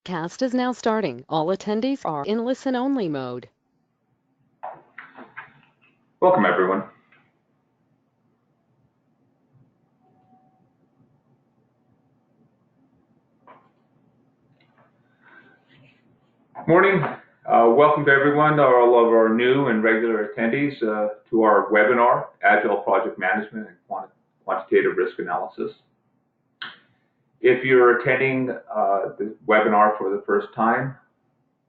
Cast is now starting. All attendees are in listen-only mode. Welcome, everyone. Morning. Welcome to everyone, all of our new and regular attendees to our webinar, Agile Project Management and Quantitative Risk Analysis. If you're attending the webinar for the first time,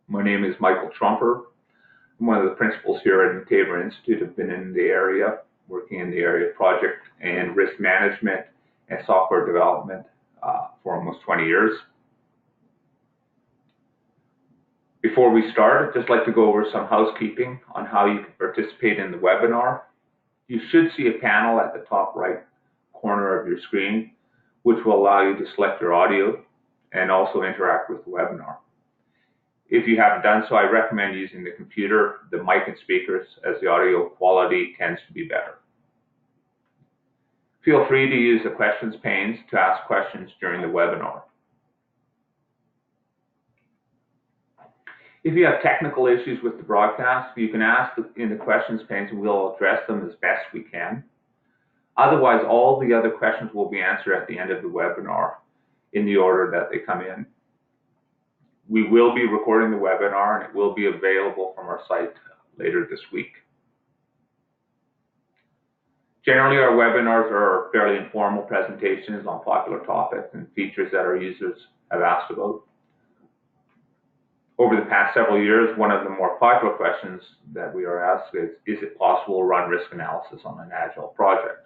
my name is Michael Trumper. I'm one of the principals here at the Tabor Institute. I've been in the area, working in the area of project and risk management and software development for almost 20 years. Before we start, I'd just like to go over some housekeeping on how you can participate in the webinar. You should see a panel at the top right corner of your screen, which will allow you to select your audio and also interact with the webinar. If you haven't done so, I recommend using the computer, the mic and speakers, as the audio quality tends to be better. Feel free to use the questions panes to ask questions during the webinar. If you have technical issues with the broadcast, you can ask in the questions panes and we'll address them as best we can. Otherwise, all the other questions will be answered at the end of the webinar in the order that they come in. We will be recording the webinar and it will be available from our site later this week. Generally, our webinars are fairly informal presentations on popular topics and features that our users have asked about. Over the past several years, one of the more popular questions that we are asked is it possible to run risk analysis on an Agile project?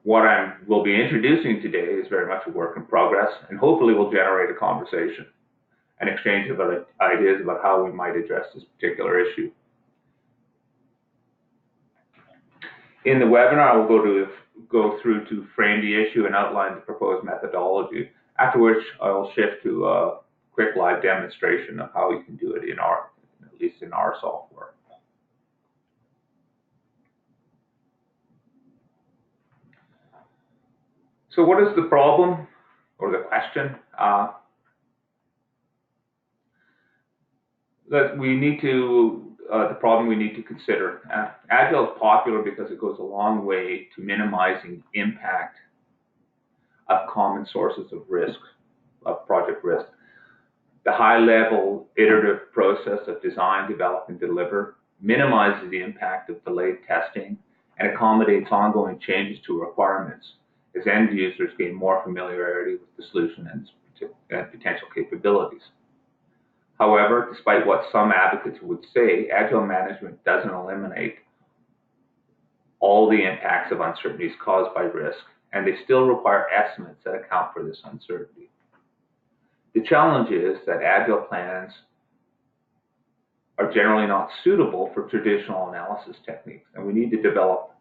What I will be introducing today is very much a work in progress and hopefully will generate a conversation, an exchange of ideas about how we might address this particular issue. In the webinar, I will go through to frame the issue and outline the proposed methodology, after which I will shift to a quick live demonstration of how we can do it at least in our software. So what is the problem or the question? The problem we need to consider. Agile is popular because it goes a long way to minimizing impact of common sources of risk, of project risk. The high-level iterative process of design, develop, and deliver minimizes the impact of delayed testing and accommodates ongoing changes to requirements as end users gain more familiarity with the solution and potential capabilities. However, despite what some advocates would say, Agile management doesn't eliminate all the impacts of uncertainties caused by risk, and they still require estimates that account for this uncertainty. The challenge is that Agile plans are generally not suitable for traditional analysis techniques, and we need to develop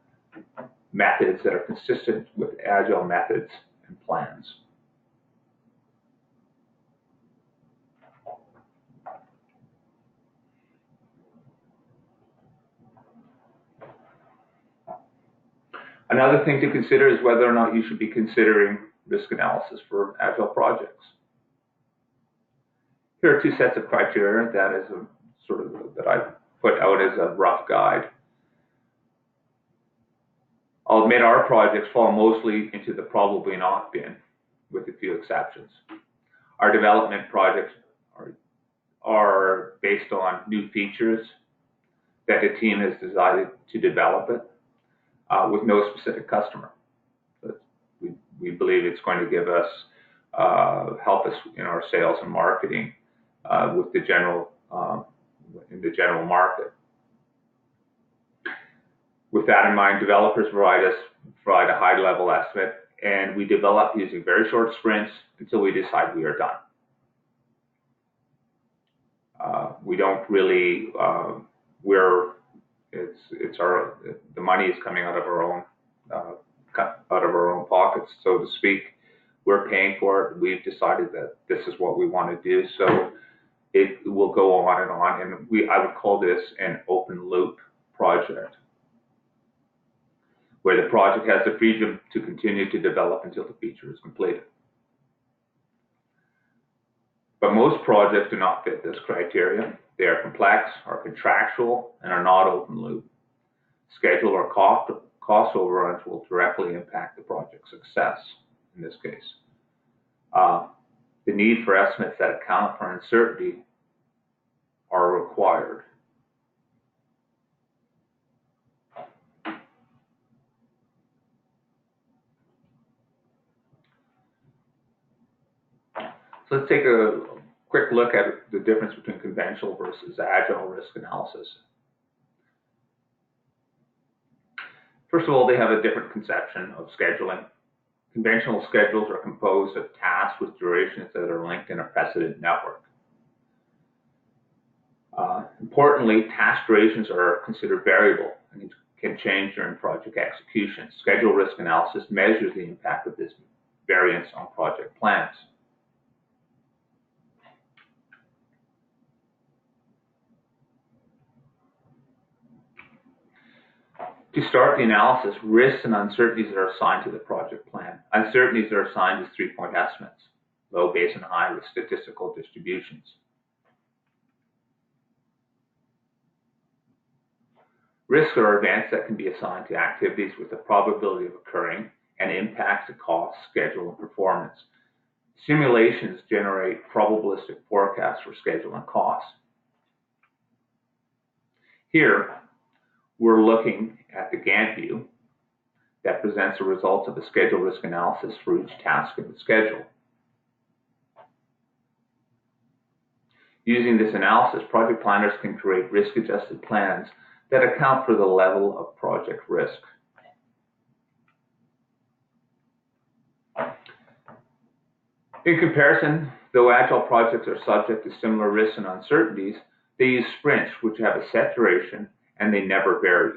methods that are consistent with Agile methods and plans. Another thing to consider is whether or not you should be considering risk analysis for Agile projects. Here are two sets of criteria that I put out as a rough guide. I'll admit our projects fall mostly into the probably not bin, with a few exceptions. Our development projects are based on new features that the team has decided to develop it. With no specific customer. But we believe it's going to give us, help us in our sales and marketing with the general, in the general market. With that in mind, developers provide a high-level estimate, and we develop using very short sprints until we decide we are done. We don't really, the money is coming out of our own pockets, so to speak. We're paying for it. We've decided that this is what we want to do, so it will go on, and I would call this an open loop project, where the project has the freedom to continue to develop until the feature is completed. But most projects do not fit this criteria. They are complex, are contractual, and are not open loop. Schedule or cost overruns will directly impact the project's success in this case. The need for estimates that account for uncertainty are required. So let's take a quick look at the difference between conventional versus agile risk analysis. First of all, they have a different conception of scheduling. Conventional schedules are composed of tasks with durations that are linked in a precedent network. Importantly, task durations are considered variable and can change during project execution. Schedule risk analysis measures the impact of this variance on project plans. To start the analysis, risks and uncertainties are assigned to the project plan. Uncertainties are assigned as 3-point estimates, low, base, and high with statistical distributions. Risks are events that can be assigned to activities with the probability of occurring and impacts to cost, schedule, and performance. Simulations generate probabilistic forecasts for schedule and cost. Here, we're looking at the Gantt view that presents the results of a schedule risk analysis for each task in the schedule. Using this analysis, project planners can create risk-adjusted plans that account for the level of project risk. In comparison, though agile projects are subject to similar risks and uncertainties, they use sprints which have a set duration and they never vary.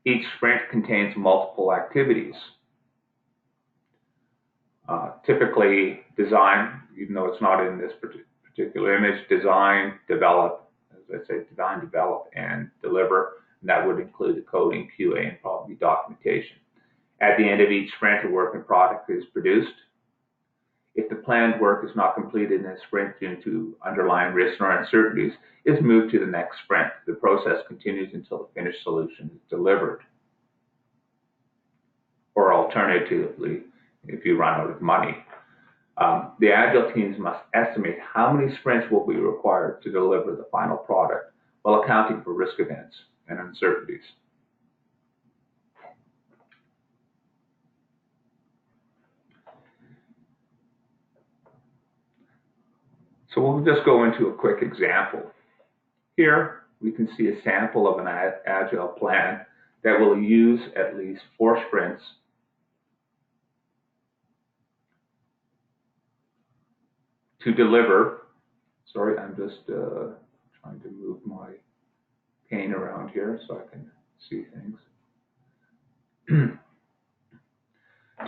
Each sprint contains multiple activities. Typically design, even though it's not in this particular image, design, develop, as I say, design, develop, and deliver. And that would include the coding, QA, and probably documentation. At the end of each sprint, a working product is produced. If the planned work is not completed in a sprint due to underlying risks or uncertainties, it's moved to the next sprint. The process continues until the finished solution is delivered. Or alternatively, if you run out of money, the Agile teams must estimate how many sprints will be required to deliver the final product while accounting for risk events and uncertainties. So we'll just go into a quick example. Here, we can see a sample of an Agile plan that will use at least 4 sprints to deliver. Sorry, I'm just trying to move my pane around here so I can see things.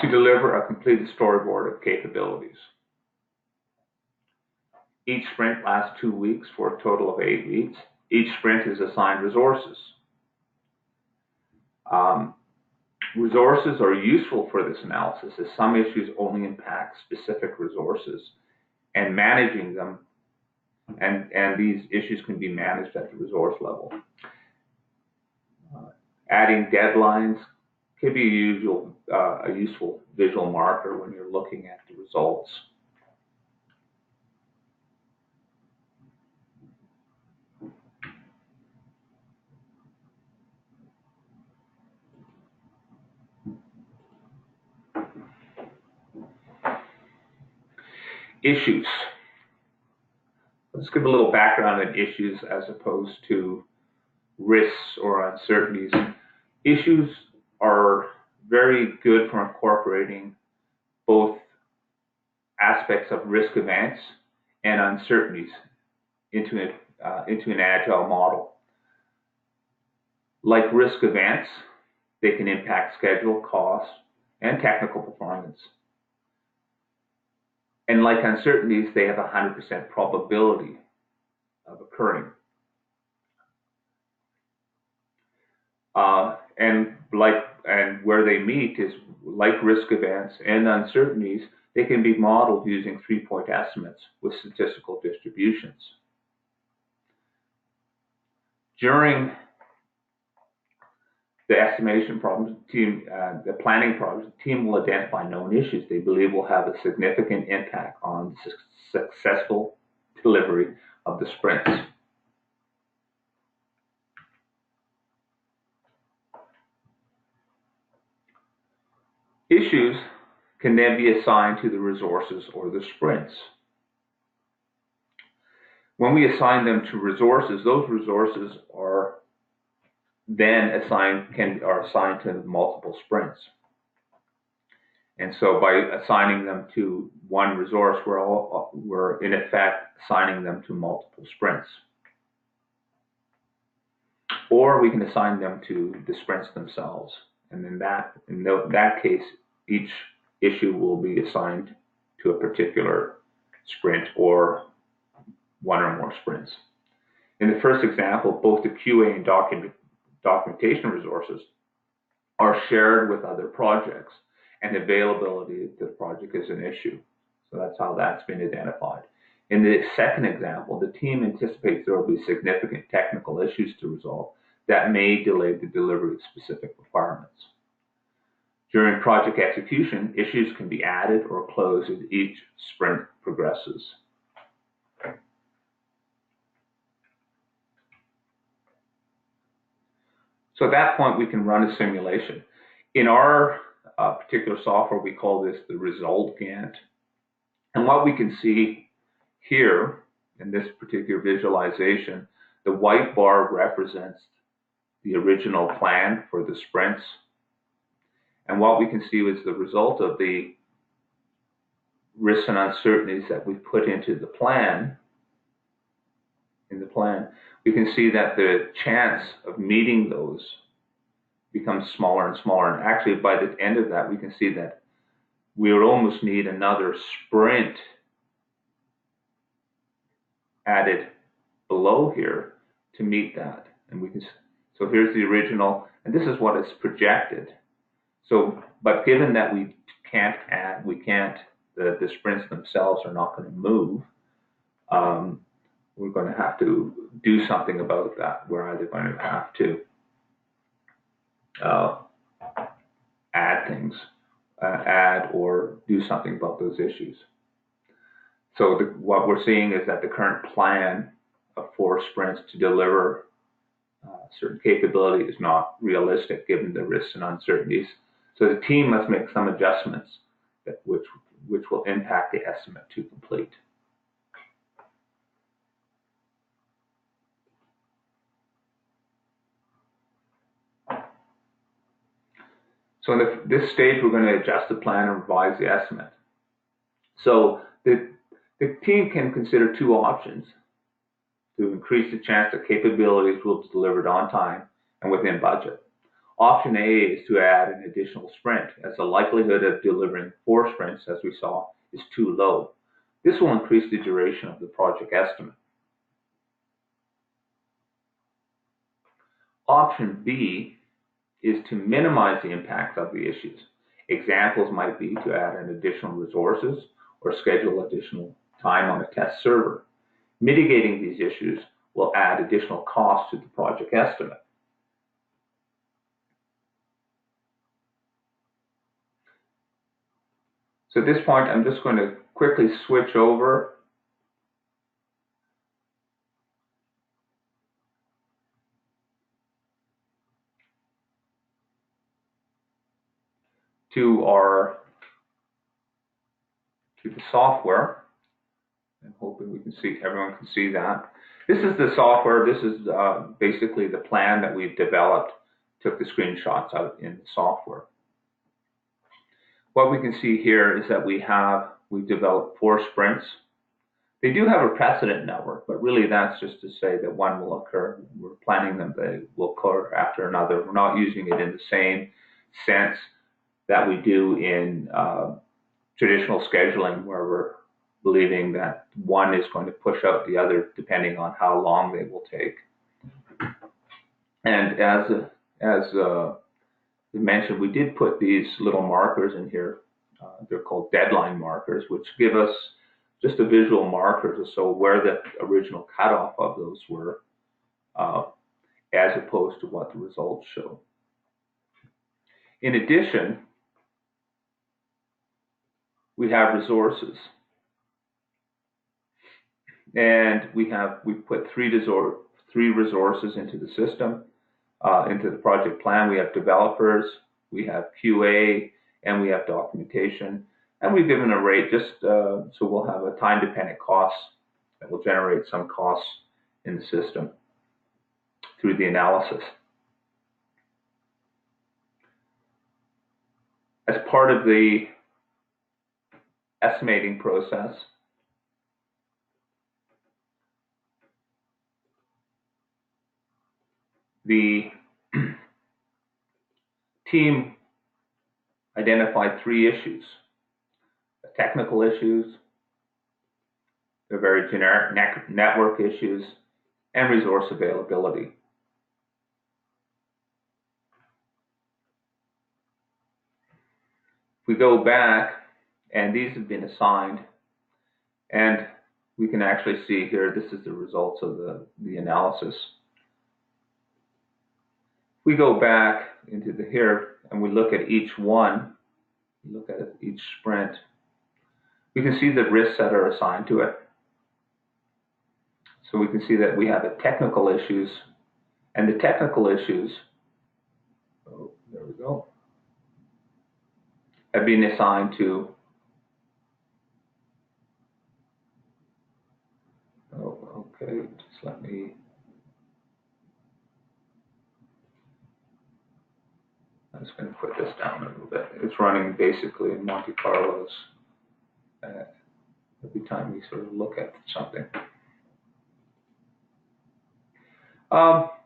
To deliver a completed storyboard of capabilities. Each sprint lasts 2 weeks for a total of 8 weeks. Each sprint is assigned resources. Resources are useful for this analysis as some issues only impact specific resources and managing them, and these issues can be managed at the resource level. Adding deadlines can be a useful visual marker when you're looking at the results. Issues. Let's give a little background on issues as opposed to risks or uncertainties. Issues are very good for incorporating both aspects of risk events and uncertainties into an agile model. Like risk events, they can impact schedule, cost, and technical performance. And like uncertainties, they have a 100% probability of occurring. And where they meet is like risk events and uncertainties, They can be modeled using 3-point estimates with statistical distributions. During the estimation problems, the planning problems, the team will identify known issues they believe will have a significant impact on the successful delivery of the sprints. Issues can then be assigned to the resources or the sprints. When we assign them to resources, those resources are then assigned to multiple sprints. And so by assigning them to one resource, we're in effect assigning them to multiple sprints. Or we can assign them to the sprints themselves. And in that case, each issue will be assigned to a particular sprint or one or more sprints. In the first example, both the QA and documentation resources are shared with other projects, and availability of the project is an issue. So that's how that's been identified. In the second example, the team anticipates there will be significant technical issues to resolve that may delay the delivery of specific requirements. During project execution, issues can be added or closed as each sprint progresses. So at that point, we can run a simulation. In our particular software, we call this the result Gantt. And what we can see here in this particular visualization, the white bar represents the original plan for the sprints. And what we can see is the result of the risks and uncertainties that we put into the plan. We can see that the chance of meeting those becomes smaller and smaller. And actually, by the end of that, we can see that we would almost need another sprint added below here to meet that. And so here's the original, and this is what is projected. So, but given that the sprints themselves are not going to move, we're going to have to do something about that. We're either going to have to add or do something about those issues. So what we're seeing is that the current plan of 4 sprints to deliver certain capability is not realistic given the risks and uncertainties. So the team must make some adjustments which will impact the estimate to complete. So in this stage, we're going to adjust the plan and revise the estimate. So the team can consider 2 options to increase the chance that capabilities will be delivered on time and within budget. Option A is to add an additional sprint, as the likelihood of delivering 4 sprints, as we saw, is too low. This will increase the duration of the project estimate. Option B is to minimize the impact of the issues. Examples might be to add an additional resources or schedule additional time on a test server. Mitigating these issues will add additional costs to the project estimate. So at this point, I'm just going to quickly switch over to the software. I'm hoping everyone can see that. This is the software. This is basically the plan that we've developed. Took the screenshots out in the software. What we can see here is that we've developed 4 sprints. They do have a precedent network, but really that's just to say that one will occur. We're planning them, they will occur after another. We're not using it in the same sense that we do in traditional scheduling, where we're believing that one is going to push out the other depending on how long they will take. And as you mentioned, we did put these little markers in here They're called deadline markers, which give us just a visual marker to show where the original cutoff of those were, as opposed to what the results show. In addition, we have resources, and we put three resources into the system, into the project plan. We have developers, we have QA, and we have documentation. And we've given a rate just so we'll have a time-dependent cost that will generate some costs in the system through the analysis. As part of the estimating process, the team identified three issues: the technical issues, the very generic network issues, and resource availability. We go back, and these have been assigned, and we can actually see here, this is the results of the analysis. We go back into here, and we look at each one, look at each sprint, we can see the risks that are assigned to it. So we can see that we have the technical issues, and the technical issues, oh, there we go, have been assigned to, oh, okay, just let me, I'm just going to put this down a little bit. It's running basically in Monte Carlos every time we sort of look at something.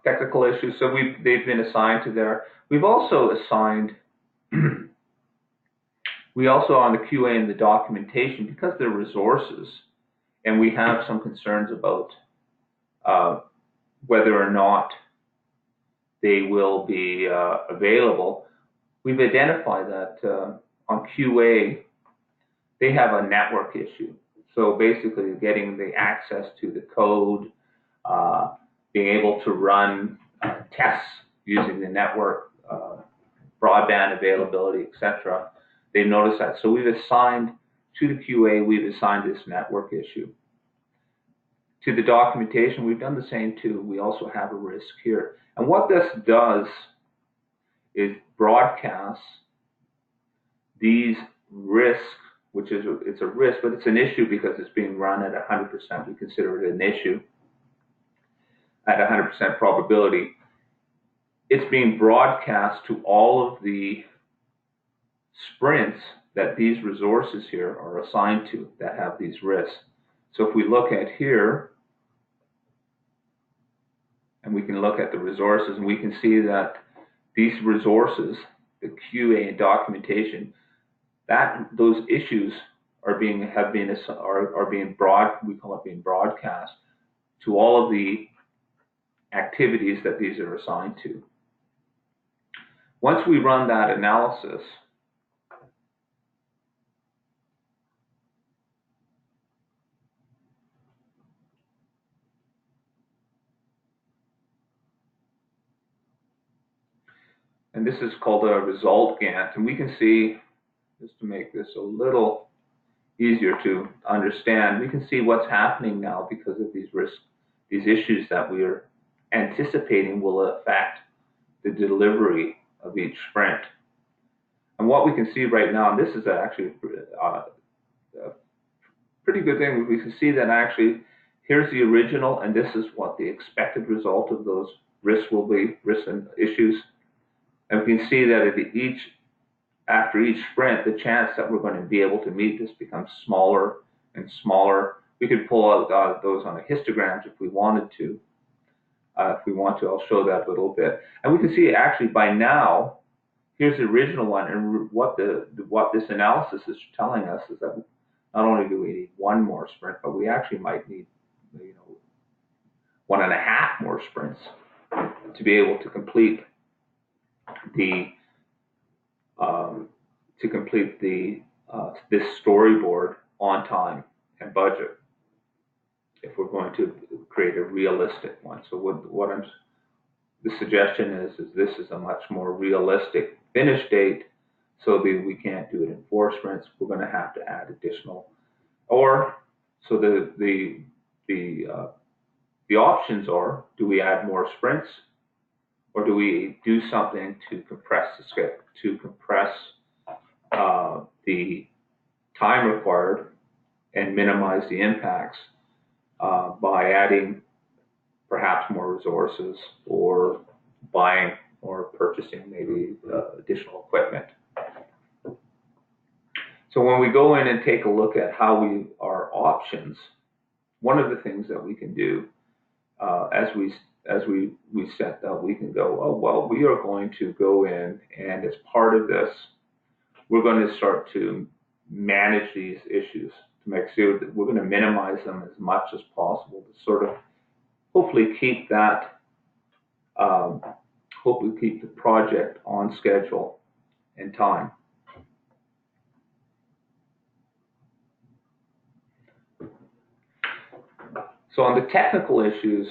Technical issues, so they've been assigned to there. We've also assigned, we also on the QA and the documentation, because they're resources, and we have some concerns about whether or not they will be available. We've identified that on QA, they have a network issue. So basically getting the access to the code, being able to run tests using the network, broadband availability, etc. They've noticed that. So we've assigned to the QA, we've assigned this network issue. To the documentation, we've done the same too. We also have a risk here. And what this does is broadcasts these risks, which is it's a risk, but it's an issue because it's being run at 100%. We consider it an issue at 100% probability. It's being broadcast to all of the sprints that these resources here are assigned to that have these risks. So if we look at here, and we can look at the resources, and we can see that these resources, the QA and documentation, that those issues are being we call it being broadcast to all of the activities that these are assigned to. Once we run that analysis, and this is called a result Gantt, and we can see, just to make this a little easier to understand, we can see what's happening now because of these risks, these issues that we are anticipating will affect the delivery of each sprint. And what we can see right now, and this is actually a pretty good thing, we can see that actually here's the original, and this is what the expected result of those risks will be, risks and issues. And we can see that at after each sprint, the chance that we're going to be able to meet this becomes smaller and smaller. We could pull out those on a histogram if we wanted to. If we want to, I'll show that a little bit. And we can see actually by now, here's the original one, and what this analysis is telling us is that not only do we need one more sprint, but we actually might need, 1.5 more sprints to be able to complete the this storyboard on time and budget if we're going to create a realistic one. So the suggestion is this is a much more realistic finish date, so that we can't do it in 4 sprints. We're going to have to add additional, or so the options are: do we add more sprints, or do we do something to compress the schedule, to compress the time required and minimize the impacts by adding perhaps more resources or buying or purchasing maybe additional equipment. So when we go in and take a look at our options, one of the things that we can do as we set that, we can go, oh, well, we are going to go in, and as part of this, we're going to start to manage these issues to make sure that we're going to minimize them as much as possible to sort of hopefully keep the project on schedule and time. So on the technical issues,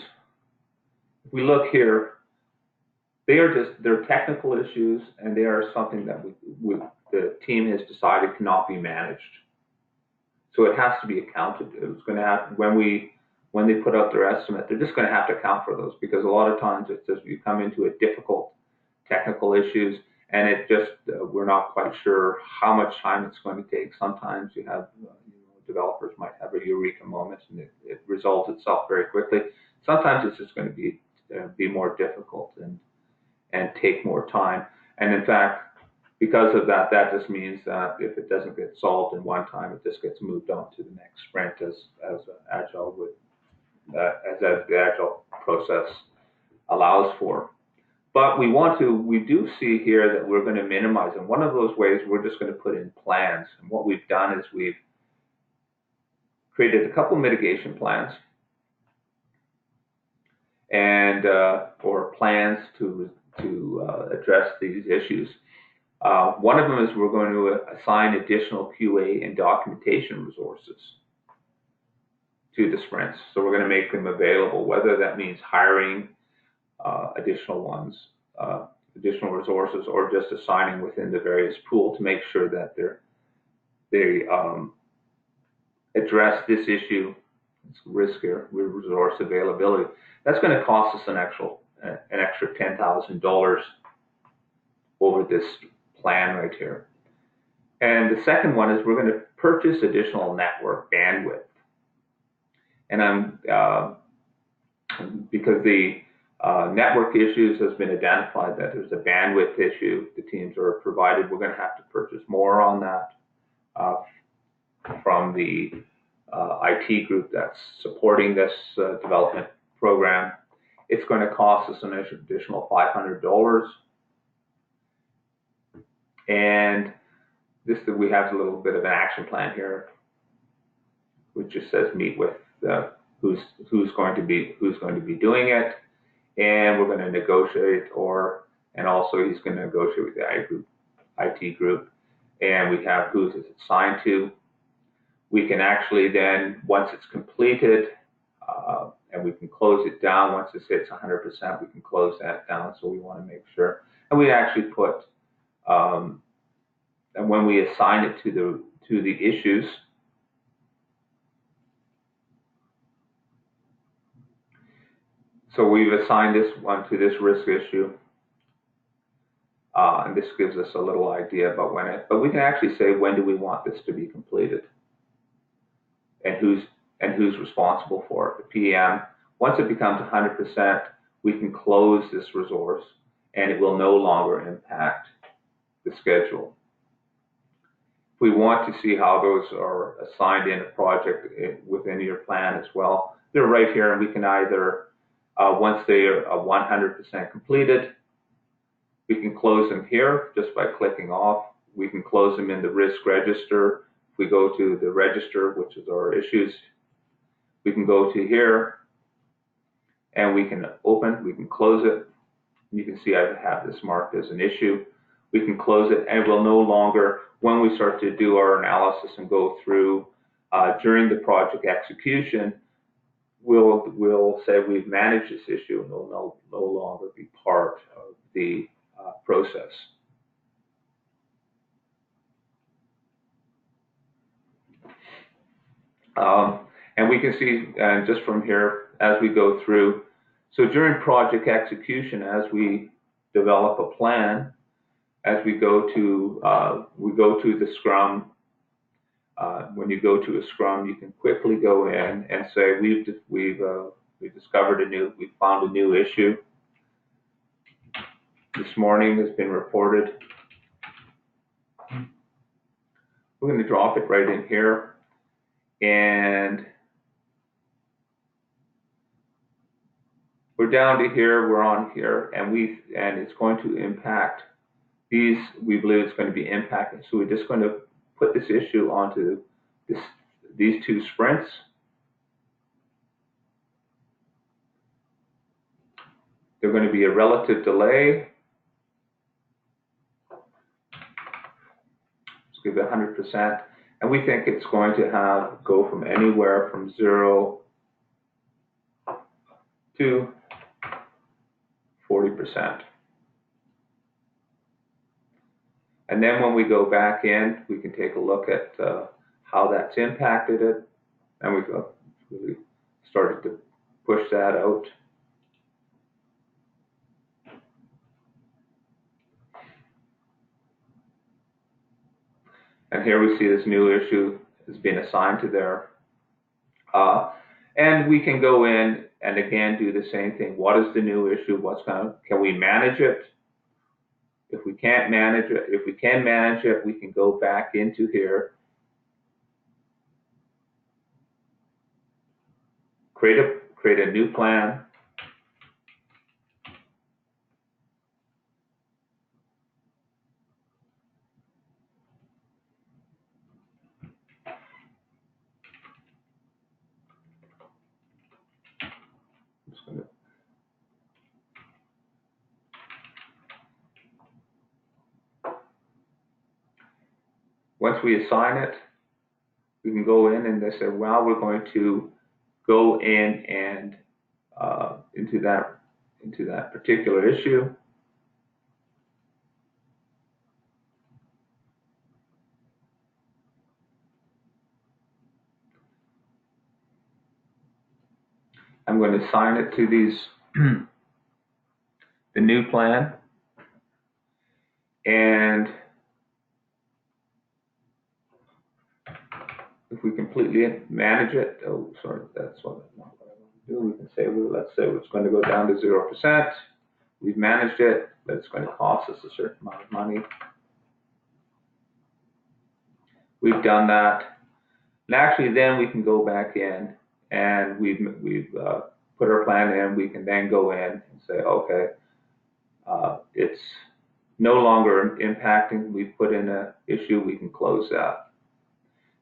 if we look here, they're technical issues, and they are something that the team has decided cannot be managed. So it has to be accounted. It's going to have, when they put out their estimate, they're just going to have to account for those, because a lot of times it's just you come into a difficult technical issues, and it just we're not quite sure how much time it's going to take. Sometimes you have developers might have a eureka moment, and it resolves itself very quickly. Sometimes it's just going to be more difficult and take more time. And in fact, because of that, that just means that if it doesn't get solved in one time, it just gets moved on to the next sprint as Agile would, as the Agile process allows for. But we do see here that we're going to minimize, and one of those ways we're just going to put in plans. And what we've done is we've created a couple mitigation plans and or plans to address these issues. One of them is we're going to assign additional QA and documentation resources to the sprints. So we're going to make them available, whether that means hiring additional resources, or just assigning within the various pool to make sure that they address this issue. It's riskier with resource availability. That's going to cost us an extra $10,000 over this plan right here. And the second one is we're going to purchase additional network bandwidth. And because the network issues has been identified that there's a bandwidth issue the teams are provided, we're going to have to purchase more on that from the IT group that's supporting this development program. It's going to cost us an additional $500. And we have a little bit of an action plan here, which just says meet with who's going to be doing it, and we're going to negotiate, and also he's going to negotiate with the IT group, and we have who's it's assigned to. We can actually then, once it's completed, and we can close it down once it hits 100%, we can close that down. So we want to make sure, and we actually put, and when we assign it to the issues, so we've assigned this one to this risk issue, and this gives us a little idea about but we can actually say when do we want this to be completed, and who's responsible for it. The PM, once it becomes 100%, we can close this resource, and it will no longer impact the schedule. If we want to see how those are assigned in a project within your plan as well, they're right here, and we can either, once they are 100% completed, we can close them here just by clicking off. We can close them in the risk register. If we go to the register, which is our issues, we can go to here, and we can open, we can close it. You can see I have this marked as an issue. we can close it, and we'll no longer, when we start to do our analysis and go through during the project execution, we'll say we've managed this issue, and will no longer be part of the process. And we can see, just from here, as we go through, so during project execution, as we develop a plan, as we go to the Scrum. When you go to a Scrum, you can quickly go in and say we've discovered we found a new issue. This morning has been reported. We're going to drop it right in here, and we're down to here. We're on here, and it's going to impact these. We believe it's going to be impacted. So we're just going to put this issue onto these 2 sprints. They're going to be a relative delay. Let's give it 100%. And we think it's going to go from anywhere from 0 to 40%. And then when we go back in, we can take a look at how that's impacted it. And we've really started to push that out. And here we see this new issue has been assigned to there. And we can go in and again do the same thing. What is the new issue? Can we manage it? If we can't manage it, if we can manage it, we can go back into here, create a new plan. Once we assign it, we can go in and they say, well, we're going to go in and into that particular issue. I'm going to assign it to the new plan, and if we completely manage it, oh, sorry, that's not what I want to do. We can say, well, let's say it's going to go down to 0%. We've managed it, but it's going to cost us a certain amount of money. We've done that. And actually, then we can go back in, and we've put our plan in. We can then go in and say, okay, it's no longer impacting. We've put in an issue. We can close that.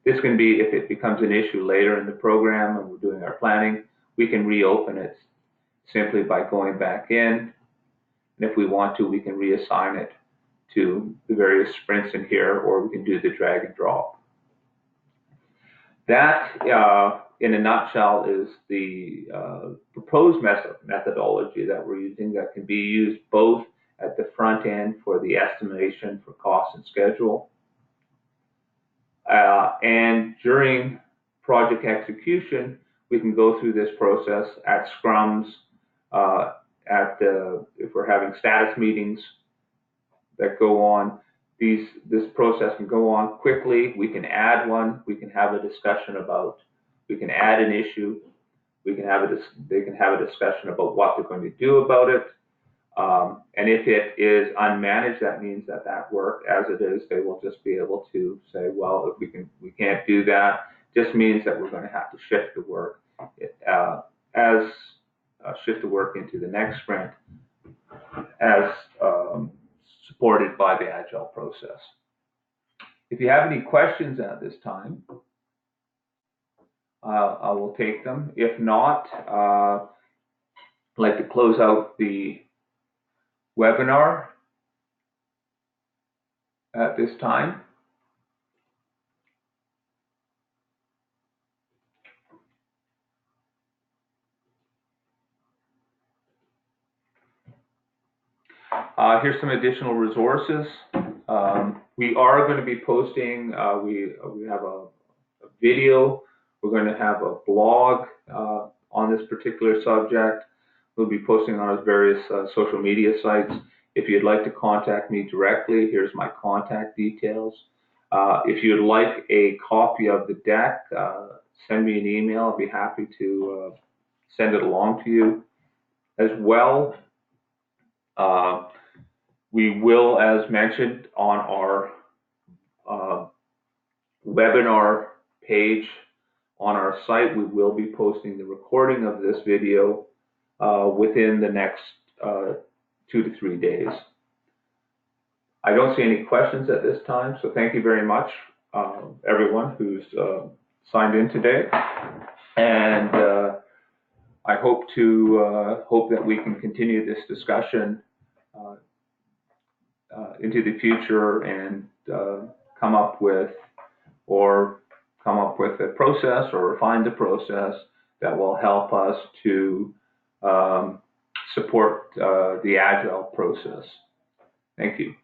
This can be, if it becomes an issue later in the program and we're doing our planning, we can reopen it simply by going back in. And if we want to, we can reassign it to the various sprints in here, or we can do the drag and drop. That, in a nutshell, is the proposed methodology that we're using that can be used both at the front end for the estimation for cost and schedule, and during project execution, we can go through this process at scrums, if we're having status meetings that go on. This process can go on quickly. We can add one. We can have a discussion about. We can add an issue. They can have a discussion about what they're going to do about it. And if it is unmanaged, that means that work as it is, they will just be able to say, well, if we can't do that, just means that we're going to have to shift the work shift the work into the next sprint as supported by the Agile process. If you have any questions at this time, I will take them. If not, I'd like to close out the webinar. at this time? Here's some additional resources. We are going to be posting, we have a video, we're going to have a blog on this particular subject. We'll be posting on our various social media sites. If you'd like to contact me directly, here's my contact details. If you'd like a copy of the deck, send me an email. I'll be happy to send it along to you. As well, we will, as mentioned, on our webinar page on our site, we will be posting the recording of this video within the next 2 to 3 days. I don't see any questions at this time, so thank you very much, everyone who's signed in today. And I hope that we can continue this discussion into the future and come up with a process or refine the process that will help us to support the Agile process. Thank you.